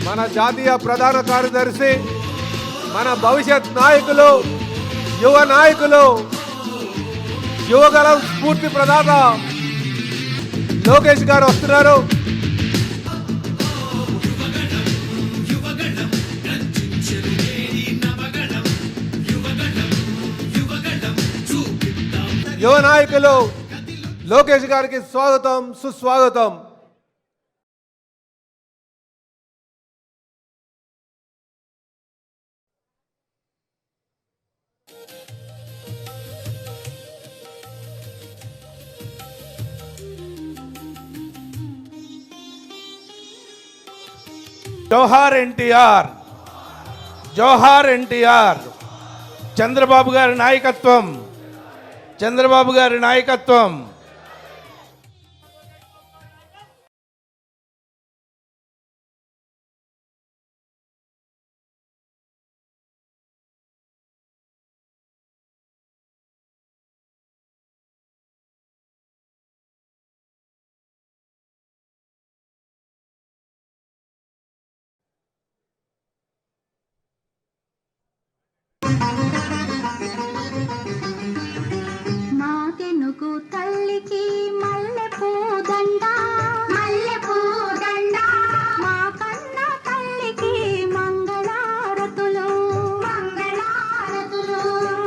మన జాతీయ ప్రధాన కార్యదర్శి, మన భవిష్యత్ నాయకులు, యువ నాయకులు, యువగలం స్ఫూర్తి ప్రదాత లోకేష్ గారు వస్తున్నారు. యువ నాయకులు లోకేష్ గారికి స్వాగతం, సుస్వాగతం. జోహార్ ఎన్టీఆర్, జోహార్ ఎన్టీఆర్. చంద్రబాబు గారి నాయకత్వం, చంద్రబాబు గారి నాయకత్వం. మాతెనుగు తల్లికి మల్లెపూ దండ, మల్లెపూ దండ. మా కన్న తల్లికి మంగళారతులు, మంగళారతులు.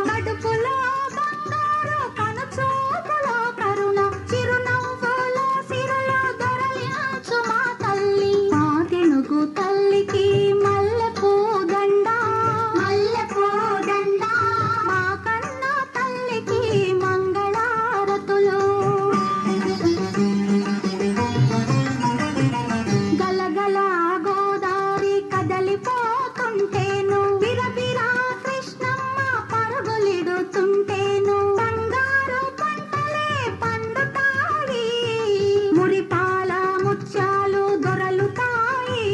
కడుపులో బంగారు, కనుచూపులో కరుణ, చిరునవ్వులో సిరులో దొరలించు మా తల్లి. మాతెనుగు తల్లికి మల్లెపూ దండ, మల్లెపూ దండ. మా కన్న తల్లికి మంగళారతులు. గలగల గోదారి కదలిపోతుంటేను, బిరబిరా కృష్ణమ్మ పరుగులిడుతుంటేను, బంగారు పంటలే పండుతాయి, మురిపాల ముత్యాలు దొరలుతాయి.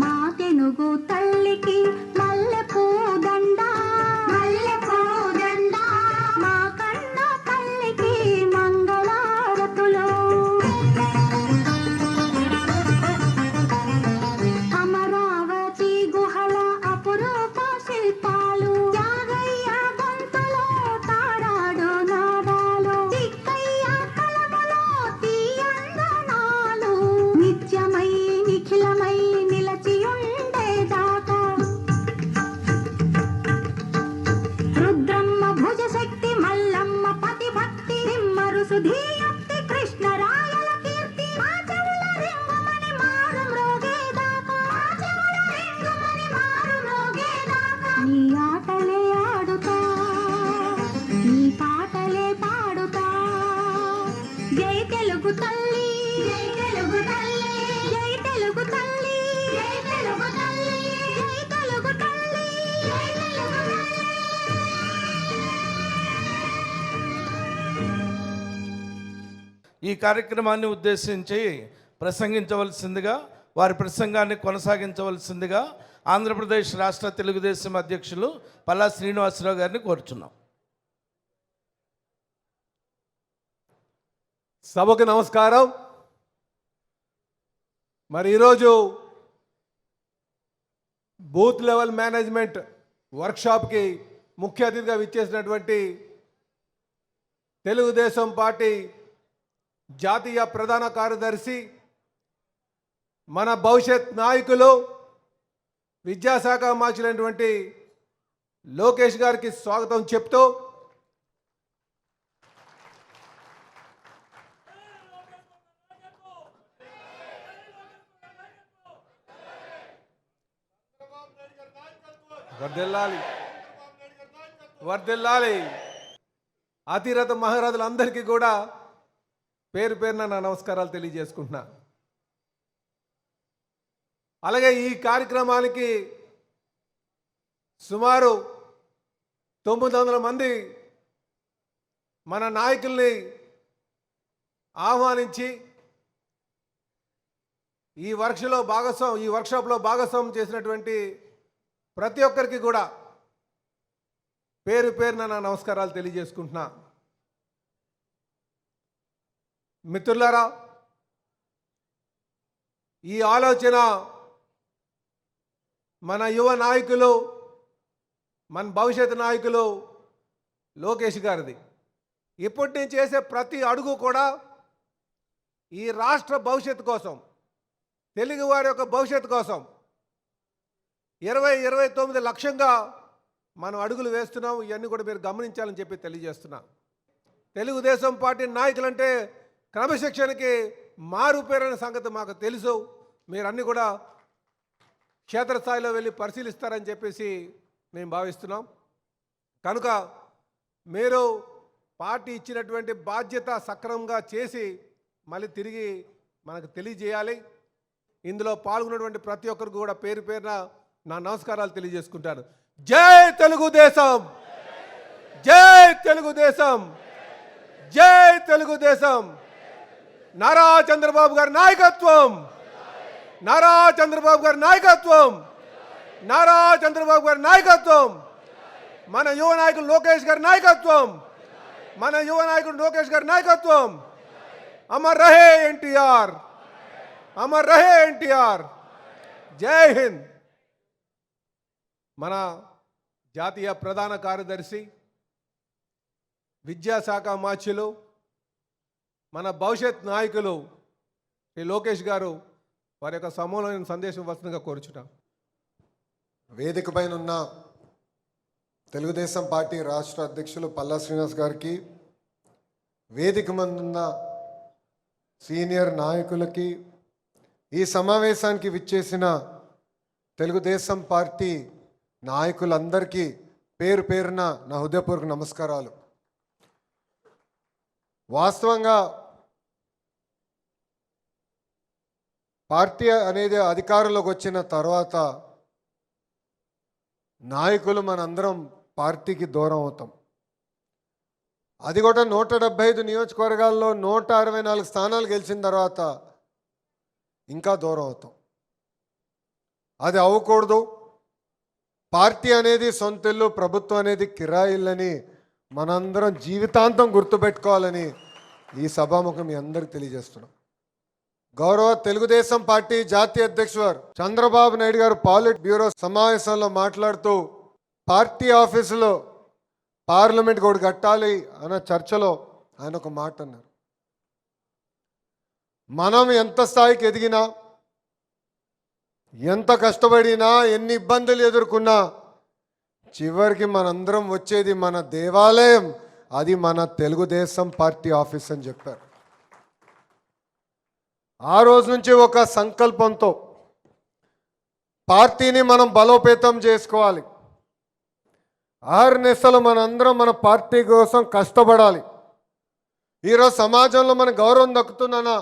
మా తెనుగు తల్లికి మల్లెపూ దండ, మల్లెపూ దండ. మా కన్న తల్లికి మంగళారతులు. అమరావతి గుహల అపురూప శిల్పాలు, యాగయ్య గొంతులో తారాడు నాదాలు, తిక్కయ్య కలములో తీయందనాలు, నిత్యమై నిఖిలమై నిలచియుండేదాకా. రుద్రమ్మ భుజశక్తి, మల్లమ్మ పతిభక్తి, నిమ్మరుసు ధీయుక్తి, కృష్ణరాయల కీర్తి, మా చెవుల రింగుమని మారు మ్రోగేదాకా, మా చెవుల రింగుమని మారు మ్రోగేదాకా. నీ ఆటలే ఆడుతా, నీ పాటలే పాడుతా. జై తెలుగు తల్లి, జై తెలుగు తల్లి, జై తెలుగు తల్లి, జై తెలుగు తల్లి, జై తెలుగు తల్లి, జై తెలుగు తల్లి. ఈ కార్యక్రమాన్ని ఉద్దేశించి ప్రసంగించవలసిందిగా, వారి ప్రసంగాన్ని కొనసాగించవలసిందిగా ఆంధ్రప్రదేశ్ రాష్ట్ర తెలుగుదేశం అధ్యక్షులు పల్లా శ్రీనివాసరావు గారిని కోరుచున్నాం. సభకు నమస్కారం. మరి ఈరోజు బూత్ లెవెల్ మేనేజ్మెంట్ వర్క్షాప్కి ముఖ్య అతిథిగా విచ్చేసినటువంటి తెలుగుదేశం పార్టీ జాతీయ ప్రధాన కార్యదర్శి, మన భవిష్యత్ నాయకులు, విద్యాశాఖ మార్చినటువంటి లోకేష్ గారికి స్వాగతం చెప్తూ వర్ధిల్లాలి, వర్ధిల్లాలి. అతిరథ మహారాజులందరికీ కూడా పేరు పేరున నా నమస్కారాలు తెలియజేసుకుంటున్నా. అలాగే ఈ కార్యక్రమానికి సుమారు 900 మంది మన నాయకుల్ని ఆహ్వానించి ఈ వర్క్షాప్లో భాగస్వామ్యం చేసినటువంటి ప్రతి ఒక్కరికి కూడా పేరు పేరున నా నమస్కారాలు తెలియజేసుకుంటున్నా. మిత్రులారా, ఈ ఆలోచన మన యువ నాయకులు, మన భవిష్యత్ నాయకులు లోకేష్ గారిది. ఇప్పటి నుంచి చేసే ప్రతి అడుగు కూడా ఈ రాష్ట్ర భవిష్యత్తు కోసం, తెలుగు వారి యొక్క భవిష్యత్తు కోసం 2029 లక్ష్యంగా మనం అడుగులు వేస్తున్నాం. ఇవన్నీ కూడా మీరు గమనించాలని చెప్పి తెలియజేస్తున్నా. తెలుగుదేశం పార్టీ నాయకులంటే క్రమశిక్షణకి మారుపేరైన సంగతి మాకు తెలుసు. మీరన్నీ కూడా క్షేత్రస్థాయిలో వెళ్ళి పరిశీలిస్తారని చెప్పేసి మేము భావిస్తున్నాం. కనుక మీరు పార్టీ ఇచ్చినటువంటి బాధ్యత సక్రమంగా చేసి మళ్ళీ తిరిగి మనకు తెలియజేయాలి. ఇందులో పాల్గొన్నటువంటి ప్రతి ఒక్కరికి కూడా పేరు పేరున నా నమస్కారాలు తెలియజేసుకుంటాను. జై తెలుగుదేశం, జై తెలుగుదేశం, జై తెలుగుదేశం. నారా చంద్రబాబు గారి నాయకత్వం, నారా చంద్రబాబు గారి నాయకత్వం, నారా చంద్రబాబు గారి నాయకత్వం, మన యువ నాయకుడు లోకేష్ గారి నాయకత్వం, మన యువ నాయకుడు లోకేష్ గారి నాయకత్వం. అమర్ రహే ఎన్టీఆర్, అమర్ రహే ఎన్టీఆర్. జై హింద్. మన జాతీయ ప్రధాన కార్యదర్శి, విద్యాశాఖ మాచ్యులు, మన భవిష్యత్ నాయకులు శ్రీ లోకేష్ గారు వారి యొక్క సమూలమైన సందేశం వస్తుందిగా కోరుచున్నాం. వేదిక పైన ఉన్న తెలుగుదేశం పార్టీ రాష్ట్ర అధ్యక్షులు పల్లా శ్రీనివాస్ గారికి, వేదిక మందు ఉన్న సీనియర్ నాయకులకి, ఈ సమావేశానికి విచ్చేసిన తెలుగుదేశం పార్టీ నాయకులందరికీ పేరు పేరున నా హృదయపూర్వక నమస్కారాలు. వాస్తవంగా పార్టీ అనేది అధికారంలోకి వచ్చిన తర్వాత నాయకులు మనందరం పార్టీకి దూరం అవుతాం. అది కూడా 175 నియోజకవర్గాల్లో 164 స్థానాలు గెలిచిన తర్వాత ఇంకా దూరం అవుతాం. అది అవ్వకూడదు. పార్టీ అనేది సొంత ఇల్లు, ప్రభుత్వం అనేది కిరాయిల్లని మనందరం జీవితాంతం గుర్తుపెట్టుకోవాలని ఈ సభాముఖం మీ అందరికి తెలియజేస్తున్నాం. గౌరవ తెలుగుదేశం పార్టీ జాతీయ అధ్యక్షుడు చంద్రబాబు నాయుడు గారు పాలిట్ బ్యూరో సమావేశంలో మాట్లాడుతూ పార్టీ ఆఫీసులో పార్లమెంట్ కూడా కట్టాలి అన్న చర్చలో ఆయన ఒక మాట అన్నారు. మనం ఎంత స్థాయికి ఎదిగినా, ఎంత కష్టపడినా, ఎన్ని ఇబ్బందులు ఎదుర్కొన్నా చివరికి మనందరం వచ్చేది మన దేవాలయం, అది మన తెలుగుదేశం పార్టీ ఆఫీస్ అని చెప్పారు. ఆ రోజు నుంచి ఒక సంకల్పంతో పార్టీని మనం బలోపేతం చేసుకోవాలి. ఆర్నెస్సలు మనందరం మన పార్టీ కోసం కష్టపడాలి. ఈరోజు సమాజంలో మన గౌరవం దక్కుతుందనా,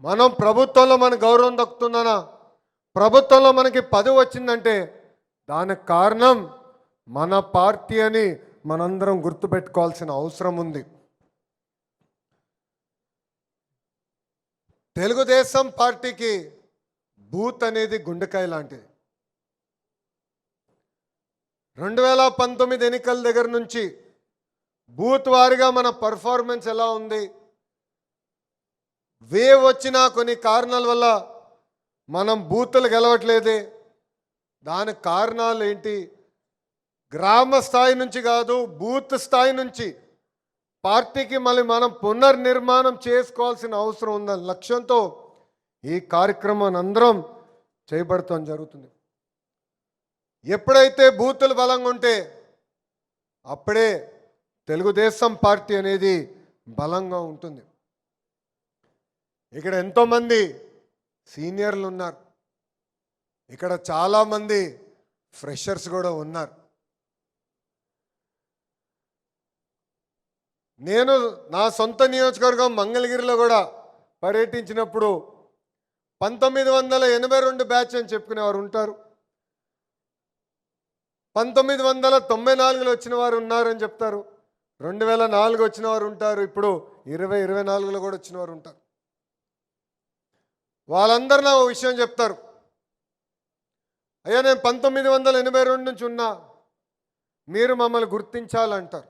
మనం ప్రభుత్వంలో మన గౌరవం దక్కుతుందనా, ప్రభుత్వంలో మనకి పదవి వచ్చిందంటే దానికి కారణం మన పార్టీ అని మనందరం గుర్తుపెట్టుకోవాల్సిన అవసరం ఉంది. తెలుగుదేశం పార్టీకి బూత్ అనేది గుండెకాయ లాంటిది. 2019 ఎన్నికల దగ్గర నుంచి బూత్ వారిగా మన పర్ఫార్మెన్స్ ఎలా ఉంది, వేవ్ వచ్చిన కొన్ని కారణాల వల్ల మనం బూతులు గెలవట్లేదే, దానికి కారణాలు ఏంటి, గ్రామ స్థాయి నుంచి కాదు బూత్ స్థాయి నుంచి పార్టీకి మళ్ళీ మనం పునర్నిర్మాణం చేసుకోవాల్సిన అవసరం ఉందని లక్ష్యంతో ఈ కార్యక్రమం అందరం చేయబడటం జరుగుతుంది. ఎప్పుడైతే బూతులు బలంగా ఉంటే అప్పుడే తెలుగుదేశం పార్టీ అనేది బలంగా ఉంటుంది. ఇక్కడ ఎంతోమంది సీనియర్లు ఉన్నారు, ఇక్కడ చాలామంది ఫ్రెషర్స్ కూడా ఉన్నారు. నేను నా సొంత నియోజకవర్గం మంగళగిరిలో కూడా పర్యటించినప్పుడు 1982 బ్యాచ్ అని చెప్పుకునేవారు ఉంటారు, 1994లో వచ్చిన వారు ఉన్నారని చెప్తారు, 2004 వచ్చిన వారు ఉంటారు, ఇప్పుడు 2024లో కూడా వచ్చిన వారు ఉంటారు. వాళ్ళందరూ నా విషయం చెప్తారు, అయ్యా నేను 1982 నుంచి ఉన్నా, మీరు మమ్మల్ని గుర్తించాలంటారు.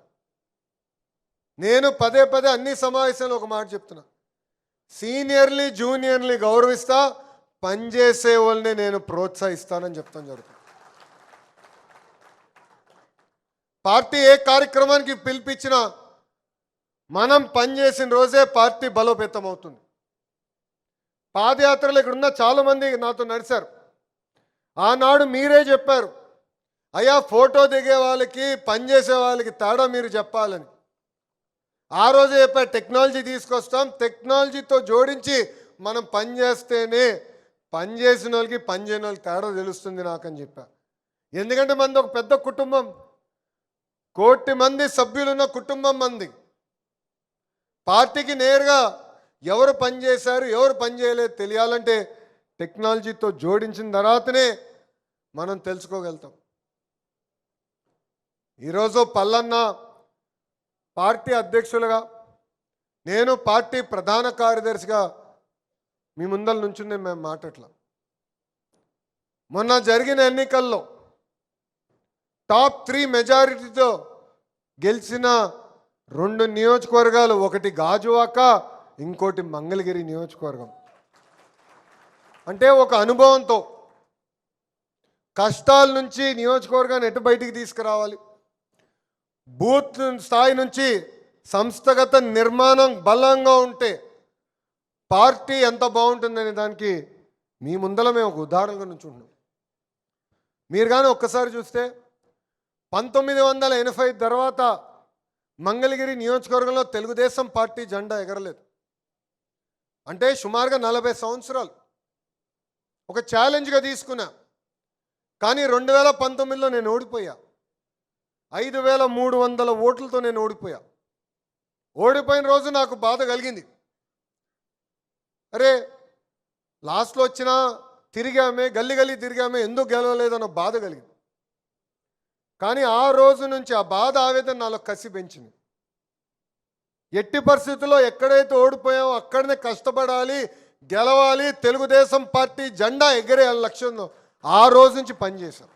నేను పదే పదే అన్ని సమావేశాలు ఒక మాట చెప్తున్నా, సీనియర్ని జూనియర్ని గౌరవిస్తా, పనిచేసే వాళ్ళని నేను ప్రోత్సహిస్తానని చెప్తాను జరుగుతుంది. పార్టీ ఏ కార్యక్రమానికి పిలిపించినా మనం పనిచేసిన రోజే పార్టీ బలోపేతం అవుతుంది. పాదయాత్రలు ఇక్కడ ఉన్న చాలామంది నాతో నడిచారు. ఆనాడు మీరే చెప్పారు, అయ్యా ఫోటో దిగే వాళ్ళకి పనిచేసే వాళ్ళకి తేడా మీరు చెప్పాలని. ఆ రోజే చెప్పారు, టెక్నాలజీ తీసుకొస్తాం, టెక్నాలజీతో జోడించి మనం పనిచేస్తేనే పనిచేసిన వాళ్ళకి పనిచేయని వాళ్ళకి తేడా తెలుస్తుంది నాకని చెప్పారు. ఎందుకంటే మనది ఒక పెద్ద కుటుంబం, 1 కోటి మంది సభ్యులున్న కుటుంబం మంది. పార్టీకి నేరుగా ఎవరు పనిచేశారు ఎవరు పనిచేయలేదు తెలియాలంటే టెక్నాలజీతో జోడించిన తర్వాతనే మనం తెలుసుకోగలుగుతాం. ఈరోజు పల్లన్న పార్టీ అధ్యక్షులుగా, నేను పార్టీ ప్రధాన కార్యదర్శిగా మీ ముందల నుంచి మేము మాట్లాడలా. మొన్న జరిగిన ఎన్నికల్లో టాప్ 3 మెజారిటీతో గెలిచిన 2 నియోజకవర్గాలు, ఒకటి గాజువాక, ఇంకోటి మంగళగిరి నియోజకవర్గం. అంటే ఒక అనుభవంతో కష్టాల నుంచి నియోజకవర్గాన్ని ఎటు బయటికి తీసుకురావాలి, బూత్ స్థాయి నుంచి సంస్థగత నిర్మాణం బలంగా ఉంటే పార్టీ ఎంత బాగుంటుందనే దానికి మీ ముందర మేము ఒక ఉదాహరణగా నుంచుంటున్నాం. మీరు కానీ ఒక్కసారి చూస్తే 1980 తర్వాత మంగళగిరి నియోజకవర్గంలో తెలుగుదేశం పార్టీ జెండా ఎగరలేదు. అంటే సుమారుగా 40 సంవత్సరాలు ఒక ఛాలెంజ్గా తీసుకున్నా. కానీ 2019లో నేను ఓడిపోయా. 5300 ఓట్లతో నేను ఓడిపోయా. ఓడిపోయిన రోజు నాకు బాధ కలిగింది. అరే లాస్ట్లో వచ్చినా తిరిగామే, గల్లీ గల్లీ తిరిగామే, ఎందుకు గెలవలేదన్న బాధ కలిగింది. కానీ ఆ రోజు నుంచి ఆ బాధ ఆవేదన నాలో కసి పెంచింది. ఎట్టి పరిస్థితుల్లో ఎక్కడైతే ఓడిపోయామో అక్కడనే కష్టపడాలి, గెలవాలి, తెలుగుదేశం పార్టీ జెండా ఎగరేయాలి లక్ష్యంలో ఆ రోజు నుంచి పనిచేశాం.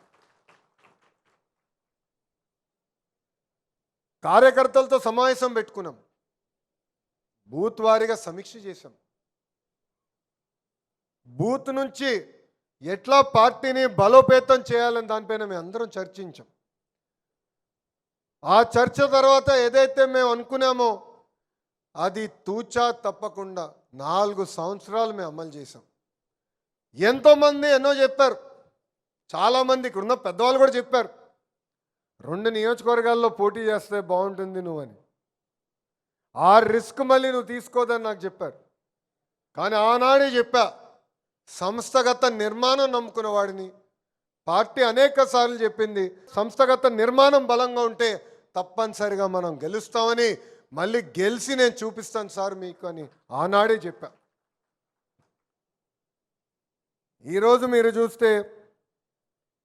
కార్యకర్తలతో సమావేశం పెట్టుకున్నాం, బూత్ వారీగా సమీక్ష చేశాం. బూత్ నుంచి ఎట్లా పార్టీని బలోపేతం చేయాలని దానిపైన మేము అందరం చర్చించాం. ఆ చర్చ తర్వాత ఏదైతే మేము అనుకున్నామో అది తూచా తప్పకుండా 4 సంవత్సరాలు మేము అమలు చేశాం. ఎంతోమంది ఎన్నో చెప్పారు, చాలామంది ఇక్కడున్న పెద్దవాళ్ళు కూడా చెప్పారు, 2 నియోజకవర్గాల్లో పోటీ చేస్తే బాగుంటుంది నువ్వని. ఆ రిస్క్ మళ్ళీ నువ్వు తీసుకోదని నాకు చెప్పారు. కానీ ఆనాడే చెప్పా, సంస్థగత నిర్మాణం నమ్ముకున్న వాడిని. పార్టీ అనేక సార్లు చెప్పింది, సంస్థగత నిర్మాణం బలంగా ఉంటే తప్పనిసరిగా మనం గెలుస్తామని, మళ్ళీ గెలిచి నేను చూపిస్తాను సార్ మీకు అని ఆనాడే చెప్పా. ఈరోజు మీరు చూస్తే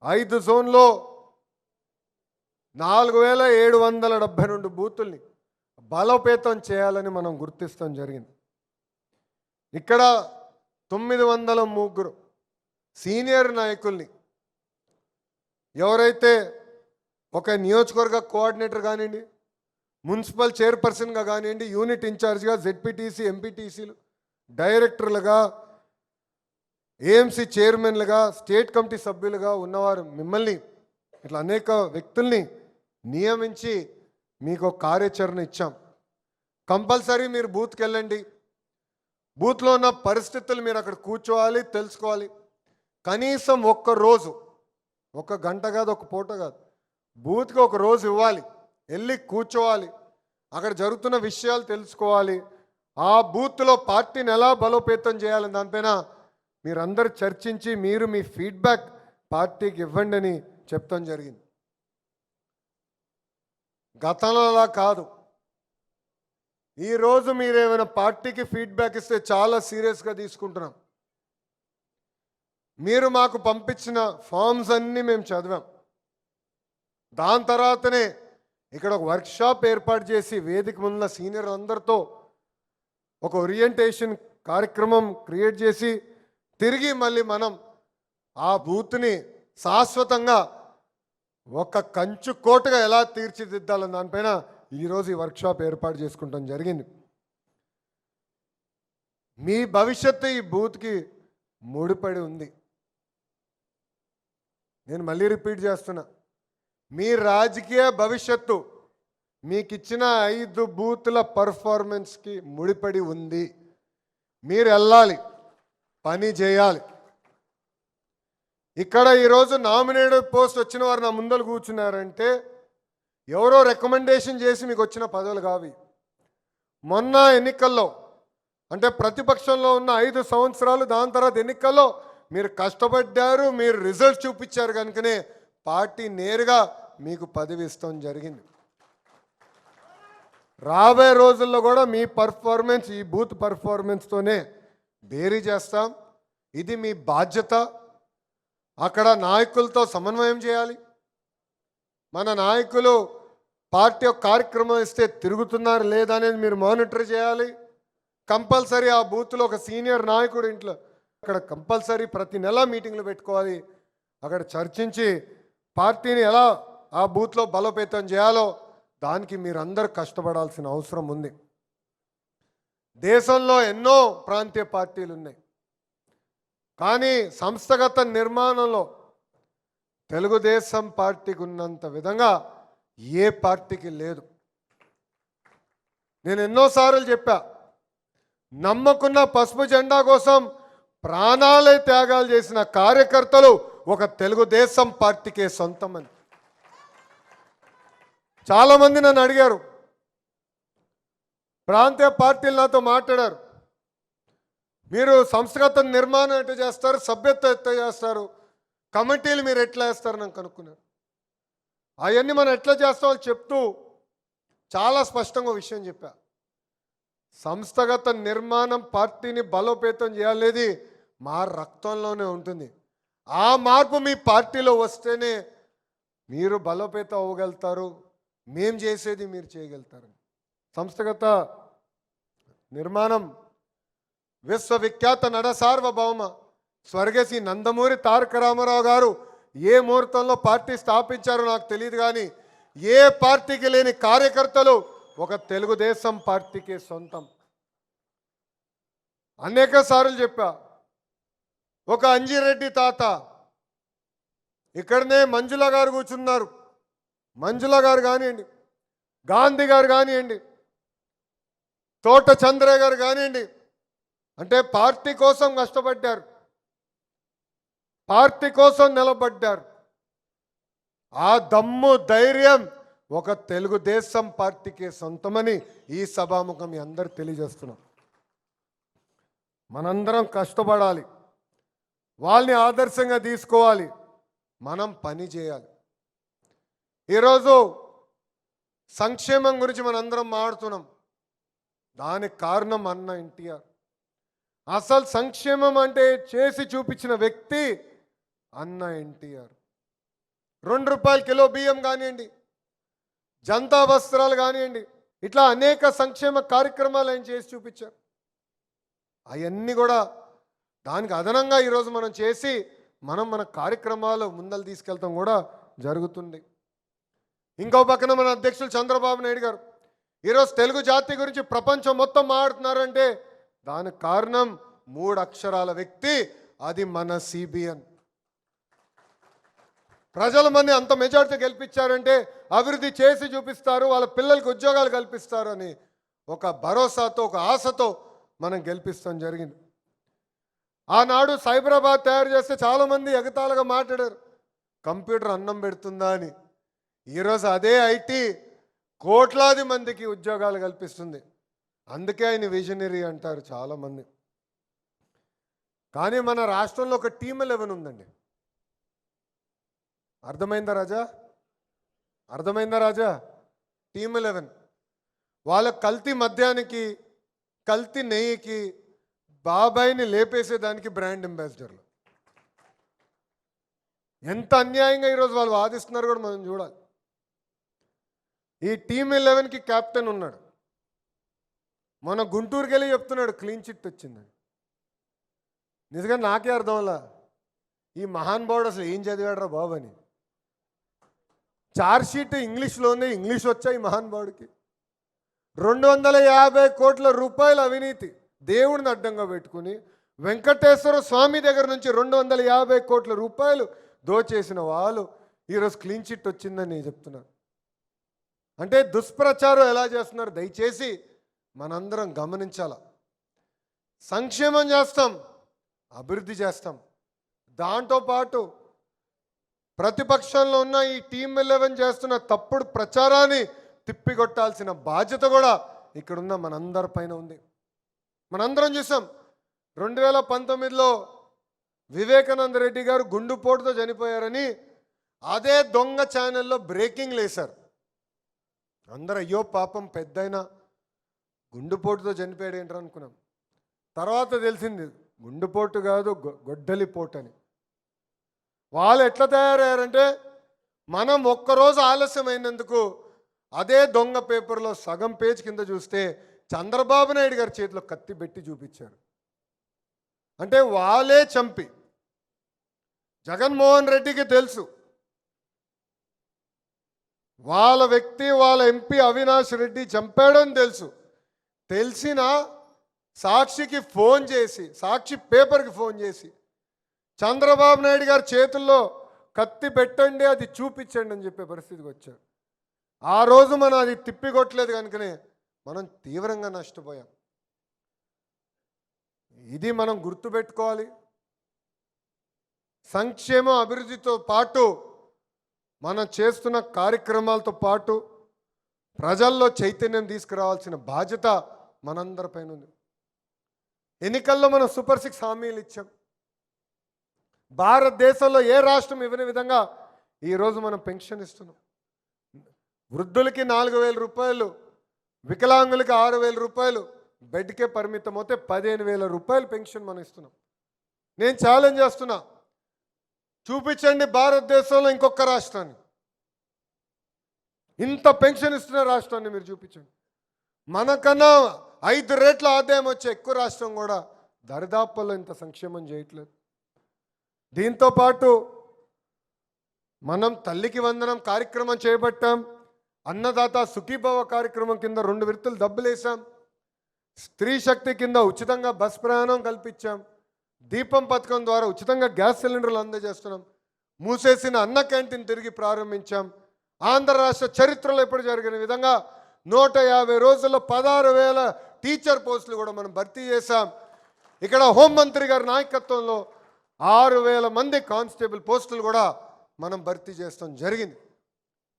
5 జోన్లో 4772 బూతుల్ని బలోపేతం చేయాలని మనం గుర్తిస్తాం జరిగింది. ఇక్కడ 903 సీనియర్ నాయకుల్ని, ఎవరైతే ఒక నియోజకవర్గ కోఆర్డినేటర్ కానివ్వండి, మున్సిపల్ చైర్పర్సన్గా కానివ్వండి, యూనిట్ ఇన్ఛార్జ్గా, జెడ్పీటీసీ, ఎంపీటీసీలు, డైరెక్టర్లుగా, ఏఎంసీ చైర్మన్లుగా, స్టేట్ కమిటీ సభ్యులుగా ఉన్నవారు మిమ్మల్ని ఇట్లా అనేక వ్యక్తుల్ని నియమించి మీకు ఒక కార్యాచరణ ఇచ్చాం. కంపల్సరీ మీరు బూత్కి వెళ్ళండి, బూత్లో ఉన్న పరిస్థితులు మీరు అక్కడ కూర్చోవాలి, తెలుసుకోవాలి. కనీసం ఒక్క రోజు, 1 గంట కాదు, 1 పూట కాదు, బూత్కి 1 రోజు ఇవ్వాలి, వెళ్ళి కూర్చోవాలి, అక్కడ జరుగుతున్న విషయాలు తెలుసుకోవాలి. ఆ బూత్లో పార్టీని ఎలా బలోపేతం చేయాలని దానిపైన మీరందరూ చర్చించి మీరు మీ ఫీడ్బ్యాక్ పార్టీకి ఇవ్వండి అని చెప్తాం జరిగింది. గతంలో అలా కాదు. ఈరోజు మీరు ఏమైనా పార్టీకి ఫీడ్బ్యాక్ ఇస్తే చాలా సీరియస్గా తీసుకుంటున్నాం. మీరు మాకు పంపించిన ఫామ్స్ అన్నీ మేము చదివాం. దాని తర్వాతనే ఇక్కడ ఒక వర్క్షాప్ ఏర్పాటు చేసి వేదిక ముందుల సీనియర్ అందరితో ఒక ఓరియంటేషన్ కార్యక్రమం క్రియేట్ చేసి తిరిగి మళ్ళీ మనం ఆ బూత్ని శాశ్వతంగా ఒక కంచు కోటగా ఎలా తీర్చిదిద్దాలని దానిపైన ఈరోజు ఈ వర్క్షాప్ ఏర్పాటు చేసుకుంటాం జరిగింది. మీ భవిష్యత్తు ఈ బూత్కి ముడిపడి ఉంది. నేను మళ్ళీ రిపీట్ చేస్తున్నా, మీ రాజకీయ భవిష్యత్తు మీకు ఇచ్చిన 5 బూతుల పర్ఫార్మెన్స్కి ముడిపడి ఉంది. మీరు వెళ్ళాలి, పని చేయాలి. ఇక్కడ ఈరోజు నామినేటెడ్ పోస్ట్ వచ్చిన వారు నా ముందర కూర్చున్నారంటే ఎవరో రికమెండేషన్ చేసి మీకు వచ్చిన పదవులు కావి. మొన్న ఎన్నికల్లో అంటే ప్రతిపక్షంలో ఉన్న 5 సంవత్సరాలు, దాని తర్వాత ఎన్నికల్లో మీరు కష్టపడ్డారు, మీరు రిజల్ట్ చూపించారు కనుకనే పార్టీ నేరుగా మీకు పదవి ఇస్తాం జరిగింది. రాబోయే రోజుల్లో కూడా మీ పర్ఫార్మెన్స్ ఈ బూత్ పర్ఫార్మెన్స్తోనే బేరీ చేస్తాం. ఇది మీ బాధ్యత. అక్కడ నాయకులతో సమన్వయం చేయాలి. మన నాయకులు పార్టీ యొక్క కార్యక్రమం ఇస్తే తిరుగుతున్నారు లేదా అనేది మీరు మానిటర్ చేయాలి. కంపల్సరీ ఆ బూత్లో ఒక సీనియర్ నాయకుడు ఇంట్లో అక్కడ కంపల్సరీ ప్రతి నెల మీటింగ్లు పెట్టుకోవాలి. అక్కడ చర్చించి పార్టీని ఎలా ఆ బూత్లో బలోపేతం చేయాలో దానికి మీరందరూ కష్టపడాల్సిన అవసరం ఉంది. దేశంలో ఎన్నో ప్రాంతీయ పార్టీలు ఉన్నాయి, కానీ సంస్థగత నిర్మాణంలో తెలుగుదేశం పార్టీకి ఉన్నంత విధంగా ఏ పార్టీకి లేదు. నేను ఎన్నోసార్లు చెప్పా, నమ్మకున్న పసుపు జెండా కోసం ప్రాణాలే త్యాగాలు చేసిన కార్యకర్తలు ఒక తెలుగుదేశం పార్టీకే సొంతమని. చాలామంది నన్ను అడిగారు, ప్రాంతీయ పార్టీలు నాతో మాట్లాడారు, మీరు సంస్థాగత నిర్మాణం ఎట్లా చేస్తారు, సభ్యత్వం ఎట్లా చేస్తారు, కమిటీలు మీరు ఎట్లా వేస్తారు నాకు కనుక్కున్నారు. అవన్నీ మనం ఎట్లా చేస్తామో చెప్తూ చాలా స్పష్టంగా విషయం చెప్పా. సంస్థాగత నిర్మాణం పార్టీని బలోపేతం చేయాలనేది మా రక్తంలోనే ఉంటుంది. ఆ మార్పు మీ పార్టీలో వస్తేనే మీరు బలోపేతం అవ్వగలుగుతారు, మేం చేసేది మీరు చేయగలుగుతారు. సంస్థాగత నిర్మాణం విశ్వవిఖ్యాత నట సార్వభౌమ స్వర్గశ్రీ నందమూరి తారక రామారావు గారు ఏ ముహూర్తంలో పార్టీ స్థాపించారో నాకు తెలియదు, కానీ ఏ పార్టీకి లేని కార్యకర్తలు ఒక తెలుగుదేశం పార్టీకి సొంతం. అనేక సార్లు చెప్పా, ఒక అంజిరెడ్డి తాత, ఇక్కడనే మంజుల గారు కూర్చున్నారు, మంజుల గారు కానివ్వండి, గాంధీ గారు కానివ్వండి, తోట చంద్రయ్య గారు కానివ్వండి, అంటే పార్టీ కోసం కష్టపడ్డారు, పార్టీ కోసం నిలబడ్డారు. ఆ దమ్ము ధైర్యం ఒక తెలుగుదేశం పార్టీకి సొంతమని ఈ సభాముఖం మీ అందరు తెలియజేస్తున్నాం. మనందరం కష్టపడాలి, వాళ్ళని ఆదర్శంగా తీసుకోవాలి, మనం పని చేయాలి. ఈరోజు సంక్షేమం గురించి మనందరం మాట్లాడుతున్నాం. దానికి కారణం అన్న ఎన్టీఆర్. అసలు సంక్షేమం అంటే చేసి చూపించిన వ్యక్తి అన్న ఎన్టీఆర్. 2 రూపాయల కిలో బియ్యం కానివ్వండి, జనతా వస్త్రాలు కానివ్వండి, ఇట్లా అనేక సంక్షేమ కార్యక్రమాలు ఆయన చేసి చూపించారు. అవన్నీ కూడా దానికి అదనంగా ఈరోజు మనం చేసి మన కార్యక్రమాలు ముందలు తీసుకెళ్తాం కూడా జరుగుతుంది. ఇంకో పక్కన మన అధ్యక్షులు చంద్రబాబు నాయుడు గారు ఈరోజు తెలుగు జాతి గురించి ప్రపంచం మొత్తం మాట్లాడుతున్నారంటే దానికి కారణం 3 అక్షరాల వ్యక్తి, అది మన సిబిఎన్. ప్రజల మంది అంత మెజార్టీ గెలిపించారంటే అభివృద్ధి చేసి చూపిస్తారు, వాళ్ళ పిల్లలకు ఉద్యోగాలు కల్పిస్తారు అని ఒక భరోసాతో, ఒక ఆశతో మనం గెలిపిస్తాం జరిగింది. ఆనాడు సైబరాబాద్ తయారు చేస్తే చాలామంది ఎగతాళిగా మాట్లాడారు, కంప్యూటర్ అన్నం పెడుతుందా అని. ఈరోజు అదే ఐటీ కోట్లాది మందికి ఉద్యోగాలు కల్పిస్తుంది. అందుకే ఆయన విజనరీ అంటారు చాలామంది. కానీ మన రాష్ట్రంలో ఒక టీమ్ 11 ఉందండి. అర్థమైందా రాజా? అర్థమైందా రాజా? టీమ్ 11 వాళ్ళ కల్తీ మద్యానికి, కల్తీ నెయ్యికి, బాబాయిని లేపేసేదానికి బ్రాండ్ అంబాసిడర్లు. ఎంత అన్యాయంగా ఈరోజు వాళ్ళు వాదిస్తున్నారు కూడా మనం చూడాలి. ఈ టీమ్ 11కి కెప్టెన్ ఉన్నాడు. మన గుంటూరుకి వెళ్ళి చెప్తున్నాడు క్లీన్ చిట్ వచ్చిందని. నిజంగా నాకే అర్థం అలా, ఈ మహానుభావుడు అసలు ఏం చదివాడరా బాబు అని. ఛార్జ్షీట్ ఇంగ్లీష్లోనే, ఇంగ్లీష్ వచ్చా ఈ మహానుభావుడికి. 250 కోట్ల రూపాయల అవినీతి దేవుడిని అడ్డంగా పెట్టుకుని వెంకటేశ్వర స్వామి దగ్గర నుంచి 250 కోట్ల రూపాయలు దోచేసిన వాళ్ళు ఈరోజు క్లీన్ చిట్ వచ్చిందని నేను చెప్తున్నాను. అంటే దుష్ప్రచారం ఎలా చేస్తున్నారు దయచేసి మనందరం గమనించాల. సంక్షేమం చేస్తాం, అభివృద్ధి చేస్తాం, దాంతోపాటు ప్రతిపక్షంలో ఉన్న ఈ టీమ్ 11 చేస్తున్న తప్పుడు ప్రచారాన్ని తిప్పికొట్టాల్సిన బాధ్యత కూడా ఇక్కడున్న మనందరి పైన ఉంది. మనందరం చూసాం 2019లో వివేకానంద రెడ్డి గారు గుండుపోటుతో చనిపోయారని అదే దొంగ ఛానల్లో బ్రేకింగ్ వేశారు. అందరూ అయ్యో పాపం పెద్దయినా గుండుపోటుతో చనిపోయాడు ఏంటారు అనుకున్నాం. తర్వాత తెలిసింది గుండుపోటు కాదు గొడ్డలిపోటు అని. వాళ్ళు ఎట్లా తయారయ్యారంటే మనం ఒక్కరోజు ఆలస్యమైనందుకు అదే దొంగ పేపర్లో సగం పేజ్ కింద చూస్తే చంద్రబాబు నాయుడు గారి చేతిలో కత్తి పెట్టి చూపించారు. అంటే వాళ్ళే చంపి జగన్మోహన్ రెడ్డికి తెలుసు వాళ్ళ వ్యక్తి వాళ్ళ ఎంపీ అవినాష్ రెడ్డి చంపాడని తెలిసిన సాక్షికి ఫోన్ చేసి సాక్షి పేపర్కి ఫోన్ చేసి చంద్రబాబు నాయుడు గారి చేతుల్లో కత్తి పెట్టండి అది చూపించండి అని చెప్పే పరిస్థితికి వచ్చారు. ఆ రోజు మనం అది తిప్పికొట్టలేదు కనుకనే మనం తీవ్రంగా నష్టపోయాం. ఇది మనం గుర్తుపెట్టుకోవాలి. సంక్షేమ అభివృద్ధితో పాటు మనం చేస్తున్న కార్యక్రమాలతో పాటు ప్రజల్లో చైతన్యం తీసుకురావాల్సిన బాధ్యత మనందరిపైన ఉంది. ఎన్నికల్లో మనం సూపర్ 6 హామీలు ఇచ్చాం. భారతదేశంలో ఏ రాష్ట్రం ఇవ్వని విధంగా ఈరోజు మనం పెన్షన్ ఇస్తున్నాం. వృద్ధులకి 4,000 రూపాయలు, వికలాంగులకి 6,000 రూపాయలు, బెడ్కే పరిమితం అవుతే 15,000 రూపాయలు పెన్షన్ మనం ఇస్తున్నాం. నేను ఛాలెంజ్ చేస్తున్నా, చూపించండి భారతదేశంలో ఇంకొక రాష్ట్రాన్ని ఇంత పెన్షన్ ఇస్తున్న రాష్ట్రాన్ని మీరు చూపించండి. మనకన్నా 5 రెట్ల ఆదాయం వచ్చే ఎక్కువ రాష్ట్రం కూడా దరిదాపుల్లో ఇంత సంక్షేమం చేయట్లేదు. దీంతోపాటు మనం తల్లికి వందనం కార్యక్రమం చేపట్టాం. అన్నదాత సుఖీభవ కార్యక్రమం కింద 2 విడతలు డబ్బులు వేసాం. స్త్రీ శక్తి కింద ఉచితంగా బస్ ప్రయాణం కల్పించాం. దీపం పథకం ద్వారా ఉచితంగా గ్యాస్ సిలిండర్లు అందజేస్తున్నాం. మూసేసిన అన్న క్యాంటీన్ తిరిగి ప్రారంభించాం. ఆంధ్ర రాష్ట్ర చరిత్రలో ఎప్పుడు జరిగిన విధంగా 150 రోజుల్లో 16,000 టీచర్ పోస్టులు కూడా మనం భర్తీ చేశాం. ఇక్కడ హోంమంత్రి గారి నాయకత్వంలో 6,000 మంది కానిస్టేబుల్ పోస్టులు కూడా మనం భర్తీ చేస్తాం జరిగింది.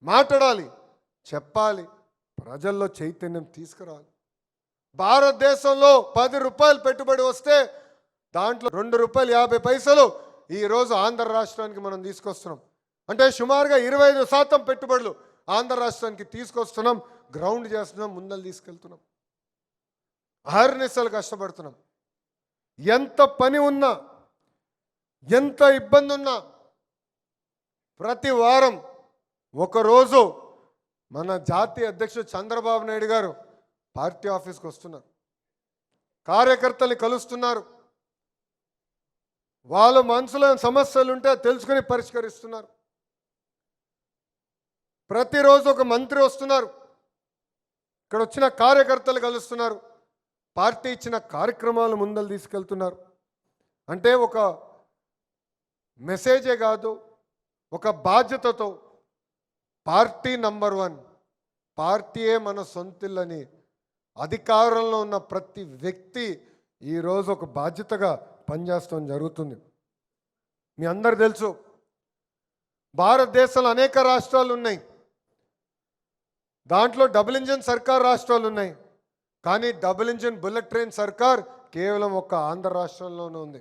మాట్లాడాలి, చెప్పాలి, ప్రజల్లో చైతన్యం తీసుకురావాలి. భారతదేశంలో 10 రూపాయలు పెట్టుబడి వస్తే దాంట్లో ₹2.50 ఈరోజు ఆంధ్ర రాష్ట్రానికి మనం తీసుకొస్తున్నాం. అంటే సుమారుగా 25% పెట్టుబడులు ఆంధ్ర రాష్ట్రానికి తీసుకొస్తున్నాం. గ్రౌండ్ చేస్తున్నాం, ముందలు తీసుకెళ్తున్నాం, అహర్నిశలు కష్టపడుతున్నాం. ఎంత పని ఉన్నా, ఎంత ఇబ్బంది ఉన్నా ప్రతి వారం ఒకరోజు మన జాతీయ అధ్యక్షుడు చంద్రబాబు నాయుడు గారు పార్టీ ఆఫీస్కి వస్తున్నారు, కార్యకర్తల్ని కలుస్తున్నారు, వాళ్ళ మనసులో సమస్యలు ఉంటే తెలుసుకొని పరిష్కరిస్తున్నారు. ప్రతిరోజు ఒక మంత్రి వస్తున్నారు, ఇక్కడ వచ్చిన కార్యకర్తలు కలుస్తున్నారు, పార్టీ ఇచ్చిన కార్యక్రమాలు ముందలు తీసుకెళ్తున్నారు. అంటే ఒక మెసేజే కాదు, ఒక బాధ్యతతో పార్టీ నంబర్ 1, పార్టీయే మన సొంతిల్లని అధికారంలో ఉన్న ప్రతి వ్యక్తి ఈరోజు ఒక బాధ్యతగా పనిచేస్తాం జరుగుతుంది. మీ అందరు తెలుసు భారతదేశంలో అనేక రాష్ట్రాలు ఉన్నాయి, దాంట్లో డబుల్ ఇంజిన్ సర్కార్ రాష్ట్రాలు ఉన్నాయి. కానీ డబుల్ ఇంజిన్ బుల్లెట్ ట్రైన్ సర్కార్ కేవలం ఒక ఆంధ్ర రాష్ట్రంలోనే ఉంది.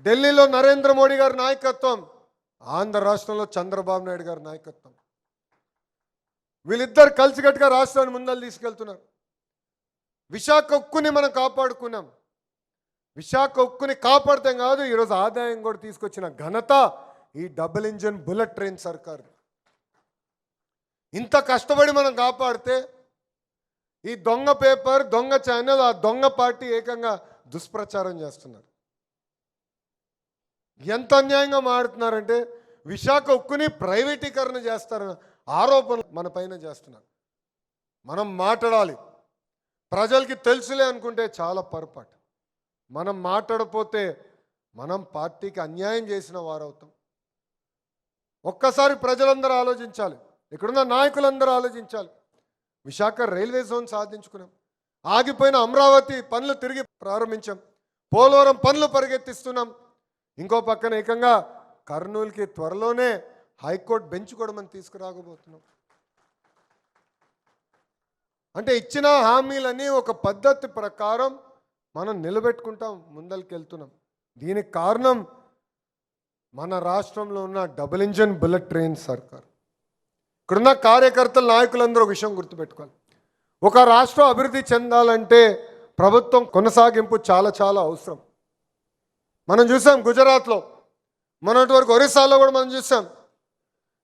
ఢిల్లీలో నరేంద్ర మోడీ గారి నాయకత్వం, ఆంధ్ర రాష్ట్రంలో చంద్రబాబు నాయుడు గారి నాయకత్వం. వీళ్ళిద్దరు కలిసికట్టుగా రాష్ట్రాన్ని ముందలు తీసుకెళ్తున్నారు. విశాఖ ఉక్కుని మనం కాపాడుకున్నాం. విశాఖ ఉక్కుని కాపాడతాం కాదు, ఈరోజు ఆదాయం కూడా తీసుకొచ్చిన ఘనత ఈ డబుల్ ఇంజిన్ బుల్లెట్ ట్రైన్ సర్కార్. ఇంత కష్టపడి మనం కాపాడితే ఈ దొంగ పేపర్, దొంగ ఛానల్, ఆ దొంగ పార్టీ ఏకంగా దుష్ప్రచారం చేస్తున్నారు. ఎంత అన్యాయంగా మాడుతున్నారంటే విశాఖ ఉక్కుని ప్రైవేటీకరణ చేస్తారన్న ఆరోపణలు మన పైన చేస్తున్నారు. మనం మాట్లాడాలి. ప్రజలకి తెలుసులే అనుకుంటే చాలా పొరపాటు. మనం మాట్లాడపోతే మనం పార్టీకి అన్యాయం చేసిన వారవుతాం. ఒక్కసారి ప్రజలందరూ ఆలోచించాలి, ఇక్కడున్న నాయకులందరూ ఆలోచించాలి. విశాఖ రైల్వే జోన్ సాధించుకున్నాం, ఆగిపోయిన అమరావతి పనులు తిరిగి ప్రారంభించాం, పోలవరం పనులు పరిగెత్తిస్తున్నాం. ఇంకో పక్కన ఏకంగా కర్నూలుకి త్వరలోనే హైకోర్టు బెంచ్ కూడా మనం తీసుకురాకపోతున్నాం. అంటే ఇచ్చిన హామీలని ఒక పద్ధతి ప్రకారం మనం నిలబెట్టుకుంటాం, ముందరికి వెళ్తున్నాం. దీనికి కారణం మన రాష్ట్రంలో ఉన్న డబుల్ ఇంజన్ బుల్లెట్ ట్రైన్ సర్కార్. ఇక్కడున్న కార్యకర్తల నాయకులందరూ ఒక విషయం గుర్తుపెట్టుకోవాలి. ఒక రాష్ట్రం అభివృద్ధి చెందాలంటే ప్రభుత్వం కొనసాగింపు చాలా చాలా అవసరం. మనం చూసాం గుజరాత్లో, మొన్నటి వరకు ఒరిస్సాలో కూడా మనం చూసాం.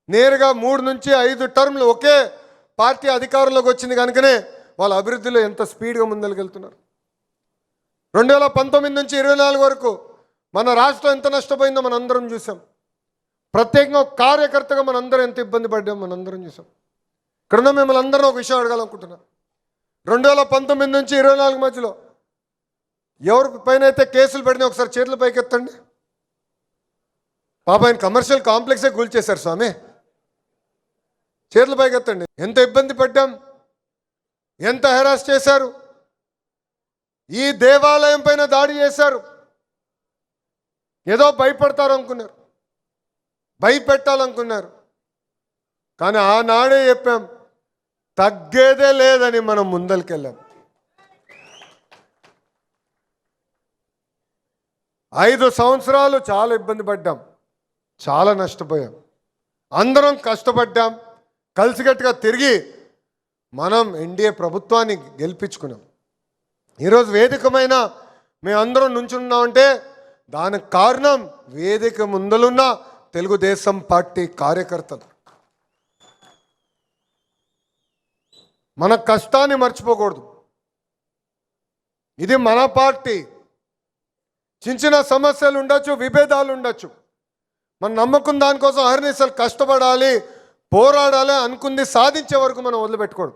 నేరుగా 3 నుంచి 5 టర్మ్లు ఒకే పార్టీ అధికారంలోకి వచ్చింది కనుకనే వాళ్ళ అభివృద్ధిలో ఎంత స్పీడ్గా ముందరికెళ్తున్నారు. 2019 నుంచి 24 వరకు మన రాష్ట్రం ఎంత నష్టపోయిందో మనందరం చూసాం. ప్రత్యేకంగా ఒక కార్యకర్తగా మనందరం ఎంత ఇబ్బంది పడ్డామో మనందరం చూసాం. ఇక్కడున్న మిమ్మల్ని అందరం ఒక విషయం అడగాలనుకుంటున్నాం. 2019 నుంచి 24 మధ్యలో ఎవరి పైన అయితే కేసులు పడినా ఒకసారి చేతులు పైకెత్తండి. పాప ఆయన కమర్షియల్ కాంప్లెక్సే కూల్చేశారు స్వామి. చేతులు పైకెత్తండి. ఎంత ఇబ్బంది పడ్డాం, ఎంత హెరాస్ చేశారు. ఈ దేవాలయం పైన దాడి చేశారు. ఏదో భయపడతారు అనుకున్నారు, భయపెట్టాలనుకున్నారు. కానీ ఆనాడే చెప్పాం, తగ్గేదే లేదని మనం ముందరికెళ్ళాం. 5 సంవత్సరాలు చాలా ఇబ్బంది పడ్డాం, చాలా నష్టపోయాం. అందరం కష్టపడ్డాం, కలిసికట్టుగా తిరిగి మనం ఎన్డీఏ ప్రభుత్వాన్ని గెలిపించుకున్నాం. ఈరోజు వేదికమైన మేమందరం నుంచున్నామంటే దానికి కారణం వేదిక ముందలున్న తెలుగుదేశం పార్టీ కార్యకర్తలు. మన కష్టాన్ని మర్చిపోకూడదు. ఇది మన పార్టీ. చిన్న చిన్న సమస్యలు ఉండొచ్చు, విభేదాలు ఉండొచ్చు. మనం నమ్మకం దానికోసం అహర్నిశలు కష్టపడాలి, పోరాడాలి, అనుకుంది సాధించే వరకు మనం వదిలిపెట్టుకోడు.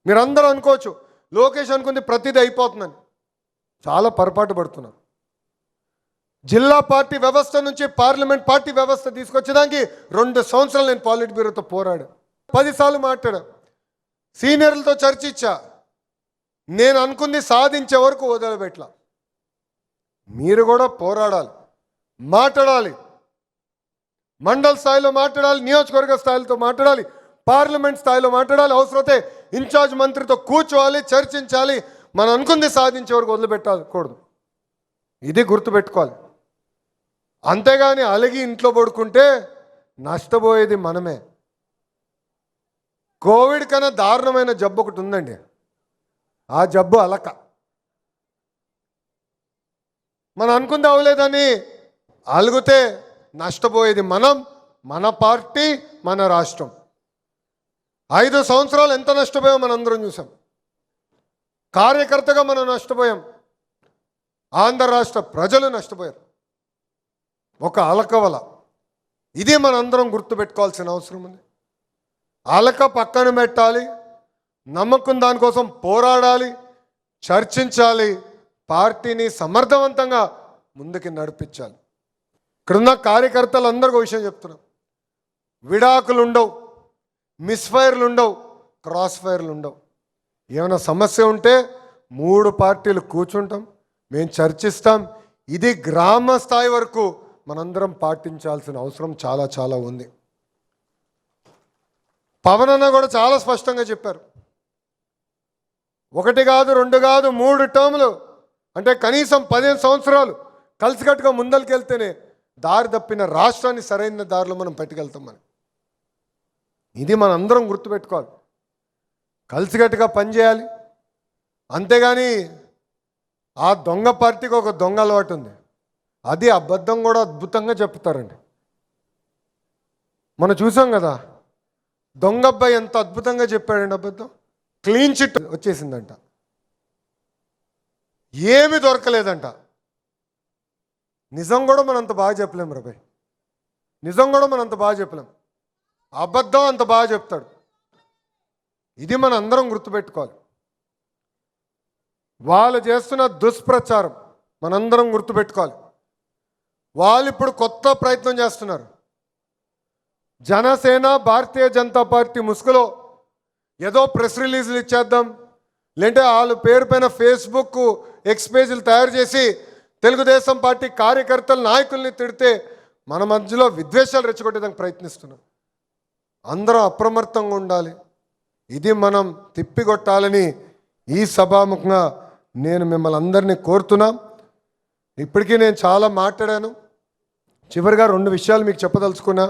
మీరందరూ అనుకోవచ్చు లోకేష్ అనుకుంది ప్రతిదీ అయిపోతుందని. చాలా పొరపాటు పడుతున్నారు. జిల్లా పార్టీ వ్యవస్థ నుంచి పార్లమెంట్ పార్టీ వ్యవస్థ తీసుకొచ్చేదానికి 2 సంవత్సరాలు నేను పాలిట్ బ్యూరోతో పోరాడా, 10 సార్లు మాట్లాడా, సీనియర్లతో చర్చించా. నేను అనుకుంది సాధించే వరకు వదిలిపెట్టలా. మీరు కూడా పోరాడాలి, మాట్లాడాలి. మండల స్థాయిలో మాట్లాడాలి, నియోజకవర్గ స్థాయిలతో మాట్లాడాలి, పార్లమెంట్ స్థాయిలో మాట్లాడాలి. అవసరమైతే ఇన్ఛార్జ్ మంత్రితో కూర్చోవాలి, చర్చించాలి. మనం అనుకుంది సాధించే వరకు వదిలిపెట్టకూడదు. ఇది గుర్తుపెట్టుకోవాలి. అంతేగాని అలిగి ఇంట్లో పడుకుంటే నష్టపోయేది మనమే. కోవిడ్ కన్నా దారుణమైన జబ్బు ఒకటి ఉందండి. ఆ జబ్బు అలక. మనం అనుకుంది అవ్వలేదని అలుగుతే నష్టపోయేది మనం, మన పార్టీ, మన రాష్ట్రం. 5 సంవత్సరాలు ఎంత నష్టపోయాం మనందరం చూసాం. కార్యకర్తగా మనం నష్టపోయాం, ఆంధ్ర రాష్ట్ర ప్రజలు నష్టపోయారు. ఒక అలకవల. ఇది మనందరం గుర్తుపెట్టుకోవాల్సిన అవసరం ఉంది. అలక పక్కన పెట్టాలి, నమ్మకం దానికోసం పోరాడాలి, చర్చించాలి, పార్టీని సమర్థవంతంగా ముందుకు నడిపించాలి. ఇక్కడున్న కార్యకర్తలు అందరికీ ఒక విషయం చెప్తున్నాం. విడాకులు ఉండవు, మిస్ఫైర్లు ఉండవు, క్రాస్ ఫైర్లు ఉండవు. ఏమైనా సమస్య ఉంటే 3 పార్టీలు కూర్చుంటాం, మేము చర్చిస్తాం. ఇది గ్రామ స్థాయి వరకు మనందరం పాటించాల్సిన అవసరం చాలా చాలా ఉంది. పవన్ అన్న కూడా చాలా స్పష్టంగా చెప్పారు. 1 కాదు, 2 కాదు, 3 టర్ములు అంటే కనీసం 15 సంవత్సరాలు కలిసికట్టుగా ముందరికెళ్తేనే దారి తప్పిన రాష్ట్రాన్ని సరైన దారిలో మనం పట్టుకెళ్తాం. మనం ఇది మనం అందరం గుర్తుపెట్టుకోవాలి. కలిసికట్టుగా పనిచేయాలి. అంతేగాని ఆ దొంగ పార్టీకి ఒక దొంగ అలవాటు ఉంది. అది అబద్ధం కూడా అద్భుతంగా చెప్తారండి. మనం చూసాం కదా, దొంగ అబ్బాయి ఎంత అద్భుతంగా చెప్పాడండి అబద్ధం. క్లీన్ చిట్ వచ్చేసిందంట, ఏమీ దొరకలేదంట. నిజం కూడా మనం అంత బాగా చెప్పలేం రాబాయ్. నిజం కూడా మనం అంత బాగా చెప్పలేం, అబద్ధం అంత బాగా చెప్తాడు. ఇది మన అందరం గుర్తుపెట్టుకోవాలి. వాళ్ళు చేస్తున్న దుష్ప్రచారం మనందరం గుర్తుపెట్టుకోవాలి. వాళ్ళు ఇప్పుడు కొత్త ప్రయత్నం చేస్తున్నారు. జనసేన భారతీయ జనతా పార్టీ ముసుగులో ఏదో ప్రెస్ రిలీజులు ఇచ్చేద్దాం, లేదంటే వాళ్ళ పేరు పైన ఫేస్బుక్ ఎక్స్ పేజీలు తయారు చేసి తెలుగుదేశం పార్టీ కార్యకర్తల నాయకుల్ని తిడితే మన మధ్యలో విద్వేషాలు రెచ్చగొట్టేదానికి ప్రయత్నిస్తున్నాం. అందరం అప్రమత్తంగా ఉండాలి. ఇది మనం తిప్పికొట్టాలని ఈ సభాముఖంగా నేను మిమ్మల్ని అందరినీ కోరుతున్నాం. ఇప్పటికీ నేను చాలా మాట్లాడాను. చివరిగా 2 విషయాలు మీకు చెప్పదలుచుకున్నా.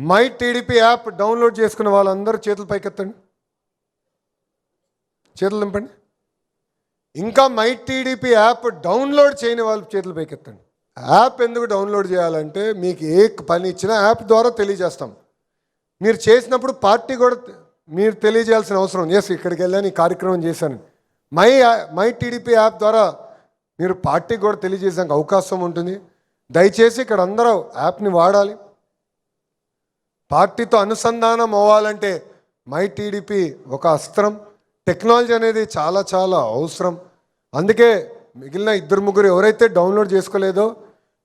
మై టీడీపీ యాప్ డౌన్లోడ్ చేసుకున్న వాళ్ళందరూ చేతులు పైకెత్తండి, చేతులు నింపండి. ఇంకా మై టీడీపీ యాప్ డౌన్లోడ్ చేయని వాళ్ళు చేతులు పైకెత్తండి. యాప్ ఎందుకు డౌన్లోడ్ చేయాలంటే మీకు ఏ పని ఇచ్చినా యాప్ ద్వారా తెలియజేస్తాం. మీరు చేసినప్పుడు పార్టీ కూడా మీరు తెలియజేయాల్సిన అవసరం. ఎస్, ఇక్కడికి వెళ్ళాను, ఈ కార్యక్రమం చేశాను. మై టీడీపీ యాప్ ద్వారా మీరు పార్టీకి కూడా తెలియజేసాక అవకాశం ఉంటుంది. దయచేసి ఇక్కడ అందరూ యాప్ని వాడాలి. పార్టీతో అనుసంధానం అవ్వాలంటే మై టీడీపీ ఒక అస్త్రం. టెక్నాలజీ అనేది చాలా చాలా అవసరం. అందుకే మిగిలిన 2-3 ఎవరైతే డౌన్లోడ్ చేసుకోలేదో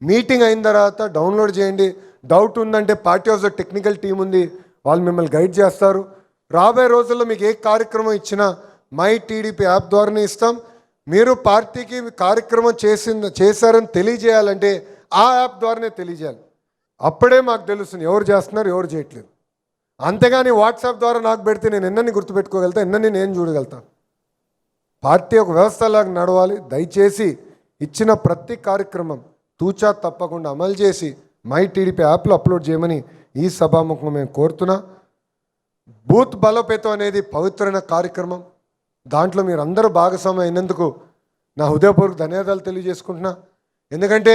మీటింగ్ అయిన తర్వాత డౌన్లోడ్ చేయండి. డౌట్ ఉందంటే party of the technical team ఉంది, వాళ్ళు మిమ్మల్ని గైడ్ చేస్తారు. రాబోయే రోజుల్లో మీకు ఏ కార్యక్రమం ఇచ్చినా మై టీడీపీ యాప్ ద్వారానే ఇస్తాం. మీరు పార్టీకి కార్యక్రమం చేశారని తెలియజేయాలంటే ఆ యాప్ ద్వారానే తెలియజేయాలి. అప్పుడే మాకు తెలుస్తుంది ఎవరు చేస్తున్నారు, ఎవరు చేయట్లేదు. అంతేగాని వాట్సాప్ ద్వారా నాకు పెడితే నేను ఎన్నని గుర్తుపెట్టుకోగలుగుతా, ఎన్నని నేను చూడగలుగుతాను. పార్టీ ఒక వ్యవస్థలాగా నడవాలి. దయచేసి ఇచ్చిన ప్రతి కార్యక్రమం తూచా తప్పకుండా అమలు చేసి మై టీడీపీ యాప్లో అప్లోడ్ చేయమని ఈ సభాముఖంగా మేము కోరుతున్నా. బూత్ బలోపేతం అనేది పవిత్రమైన కార్యక్రమం. దాంట్లో మీరు అందరూ భాగస్వామ్యం అయినందుకు నా హృదయపూర్వక ధన్యవాదాలు తెలియజేసుకుంటున్నా. ఎందుకంటే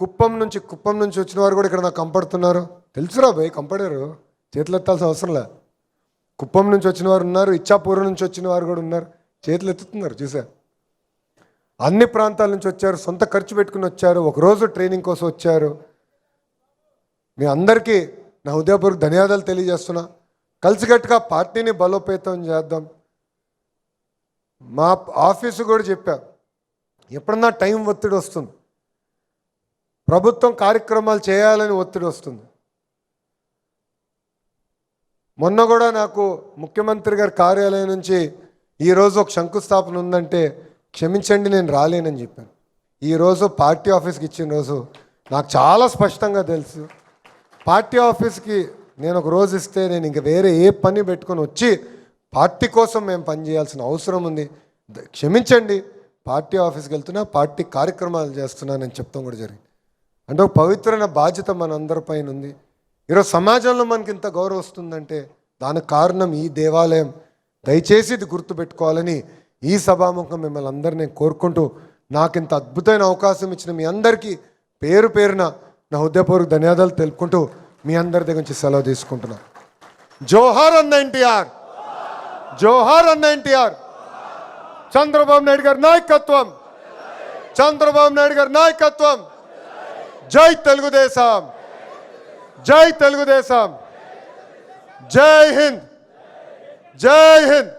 కుప్పం నుంచి వచ్చిన వారు కూడా ఇక్కడ నాకు కంపడుతున్నారు. తెలుసురా భయ్, కంపడారు, చేతులు ఎత్తాల్సిన అవసరంలే. కుప్పం నుంచి వచ్చిన వారు ఉన్నారు, ఇచ్చాపూర్ నుంచి వచ్చిన వారు కూడా ఉన్నారు, చేతులు ఎత్తుతున్నారు. చూసా, అన్ని ప్రాంతాల నుంచి వచ్చారు, సొంత ఖర్చు పెట్టుకుని వచ్చారు, ఒకరోజు ట్రైనింగ్ కోసం వచ్చారు. మీ అందరికీ నా హృదయపూర్వక ధన్యవాదాలు తెలియజేస్తున్నా. కలిసికట్టుగా పార్టీని బలోపేతం చేద్దాం. మా ఆఫీసు కూడా చెప్పా, ఎప్పుడన్నా టైం ఒత్తిడి వస్తుంది, ప్రభుత్వం కార్యక్రమాలు చేయాలని ఒత్తిడి వస్తుంది. మొన్న కూడా నాకు ముఖ్యమంత్రి గారి కార్యాలయం నుంచి ఈరోజు ఒక శంకుస్థాపన ఉందంటే క్షమించండి నేను రాలేనని చెప్పాను. ఈరోజు పార్టీ ఆఫీస్కి ఇచ్చిన రోజు నాకు చాలా స్పష్టంగా తెలుసు. పార్టీ ఆఫీస్కి నేను ఒక రోజు ఇస్తే నేను ఇంక వేరే ఏ పని పెట్టుకొని వచ్చి పార్టీ కోసం మేము పనిచేయాల్సిన అవసరం ఉంది. క్షమించండి, పార్టీ ఆఫీస్కి వెళ్తున్నా, పార్టీ కార్యక్రమాలు చేస్తున్నానని చెప్తాం కూడా జరిగింది. అంటే ఒక పవిత్రమైన బాధ్యత మన అందరిపైన ఉంది. ఈరోజు సమాజంలో మనకి ఇంత గౌరవం వస్తుందంటే దానికి కారణం ఈ దేవాలయం. దయచేసి ఇది గుర్తుపెట్టుకోవాలని ఈ సభాముఖం మిమ్మల్ని అందరినీ నేను కోరుకుంటూ, నాకు ఇంత అద్భుతమైన అవకాశం ఇచ్చిన మీ అందరికీ పేరు పేరున నా హృదయపూర్వక ధన్యవాదాలు తెలుపుకుంటూ మీ అందరి దగ్గర నుంచి సెలవు తీసుకుంటున్నాను. జోహార్ అన్న ఎన్టీఆర్, జోహార్ అన్న ఎన్టీఆర్. చంద్రబాబు నాయుడు గారి నాయకత్వం, చంద్రబాబు నాయుడు గారి నాయకత్వం. జై తెలుగుదేశం, జై తెలుగుదేశం, జై హింద్, జై హింద్.